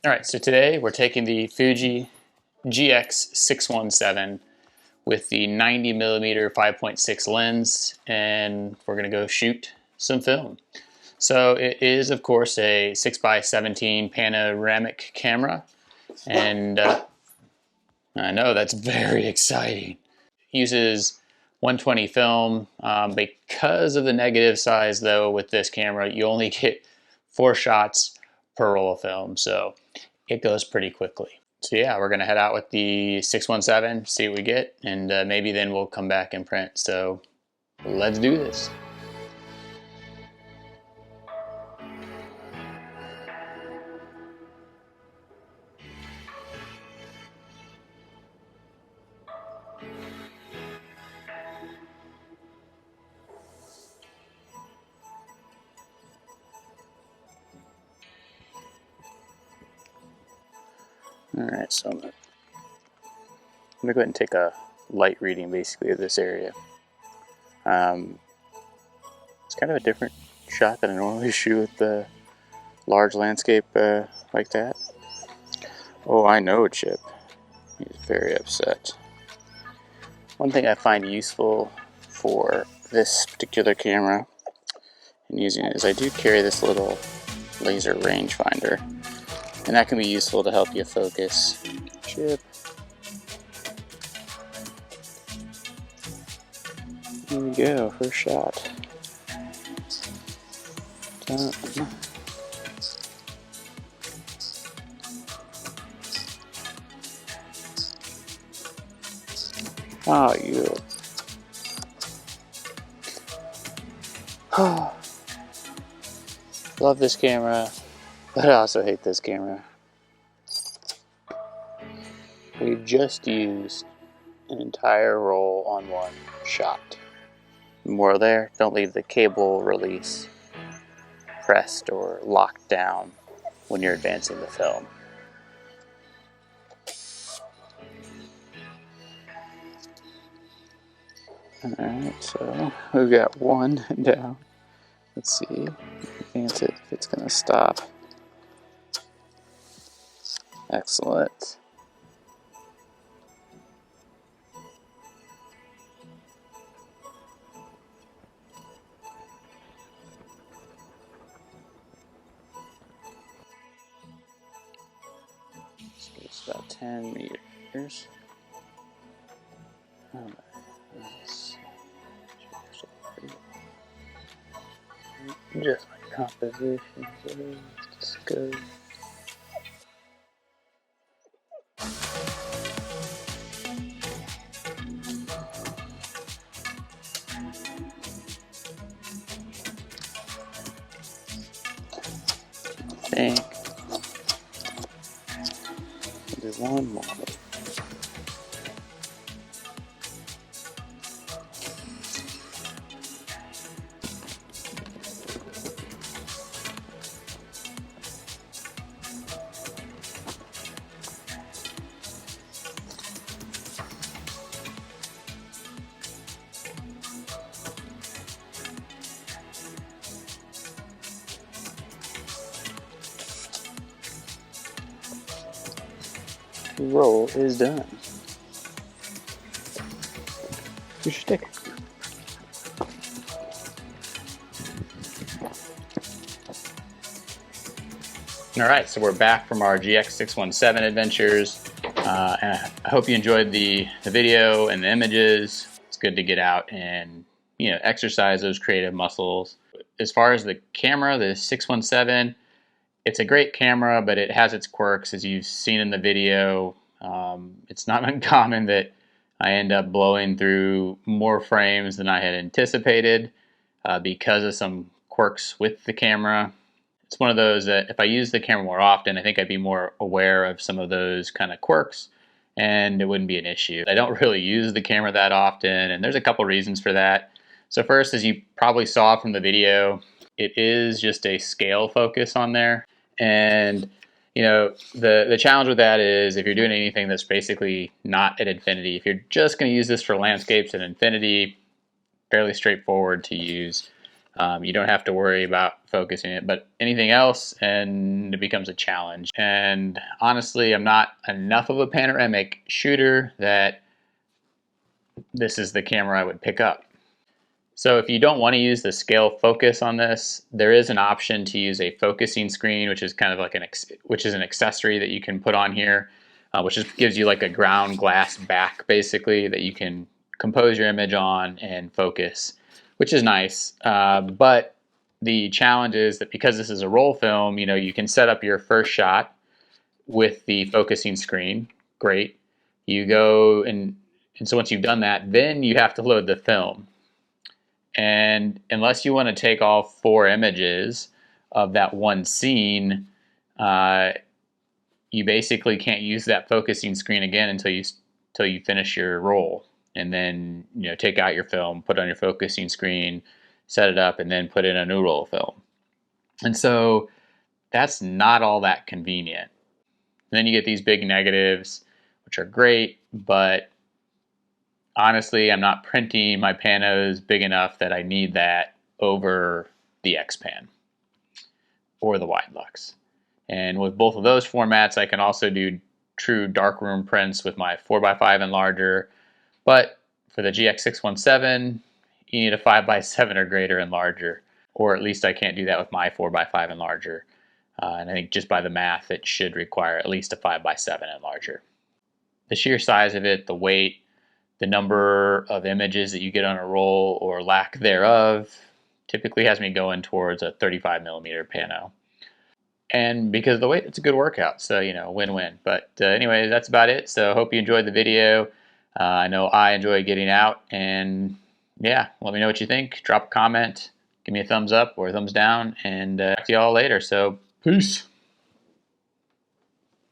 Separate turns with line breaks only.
All right, so today we're taking the Fuji GX617 with the 90mm 5.6 lens, and we're gonna go shoot some film. So it is, of course, a 6x17 panoramic camera, and I know that's very exciting. It uses 120 film. Because of the negative size, though, with this camera, you only get 4 shots per roll of film, so it goes pretty quickly. So yeah, we're gonna head out with the 617, see what we get, and maybe then we'll come back and print. So let's do this. All right, so I'm gonna go ahead and take a light reading basically of this area. It's kind of a different shot than I normally shoot with the large landscape like that. Oh, I know Chip. He's very upset. One thing I find useful for this particular camera and using it is I do carry this little laser rangefinder, and that can be useful to help you focus. Chip. Here we go, first shot. Done. Oh, you. Love this camera, but I also hate this camera. We just used an entire roll on one shot. More there, don't leave the cable release pressed or locked down when you're advancing the film. Alright, so we've got one down. Let's see, advance it if it's going to stop. Excellent. So it's about 10 meters. Oh, nice. Just my composition. Let's go. I think I'll do one more. Roll is done. Here's your stick. All right, so we're back from our GX617 adventures, and I hope you enjoyed the video and the images. It's good to get out and exercise those creative muscles. As far as the camera, the 617. It's a great camera, but it has its quirks, as you've seen in the video. It's not uncommon that I end up blowing through more frames than I had anticipated because of some quirks with the camera. It's one of those that if I use the camera more often, I think I'd be more aware of some of those kind of quirks, and it wouldn't be an issue. I don't really use the camera that often, and there's a couple reasons for that. So first, as you probably saw from the video, it is just a scale focus on there. And the challenge with that is if you're doing anything that's basically not at infinity, if you're just going to use this for landscapes at infinity, fairly straightforward to use. You don't have to worry about focusing it, but anything else and it becomes a challenge. And honestly, I'm not enough of a panoramic shooter that this is the camera I would pick up. So if you don't want to use the scale focus on this, there is an option to use a focusing screen, which is kind of like an accessory that you can put on here, which just gives you like a ground glass back basically that you can compose your image on and focus, which is nice. But the challenge is that because this is a roll film, you know, you can set up your first shot with the focusing screen. Great. You go and so once you've done that, then you have to load the film. And unless you want to take all 4 images of that one scene, you basically can't use that focusing screen again until you finish your roll. And then, you know, take out your film, put it on your focusing screen, set it up, and then put in a new roll of film. And so that's not all that convenient. And then you get these big negatives, which are great, but honestly, I'm not printing my panos big enough that I need that over the X-Pan or the Wide Lux. And with both of those formats, I can also do true darkroom prints with my 4x5 enlarger. But for the GX617, you need a 5x7 or greater enlarger, or at least I can't do that with my 4x5 enlarger. And I think just by the math, it should require at least a 5x7 enlarger. The sheer size of it, the weight, the number of images that you get on a roll or lack thereof typically has me going towards a 35 millimeter pano. And because of the weight, it's a good workout. So, you know, win-win. But anyway, that's about it. So I hope you enjoyed the video. I know I enjoy getting out. And yeah, let me know what you think. Drop a comment. Give me a thumbs up or a thumbs down. And see y'all later. So peace.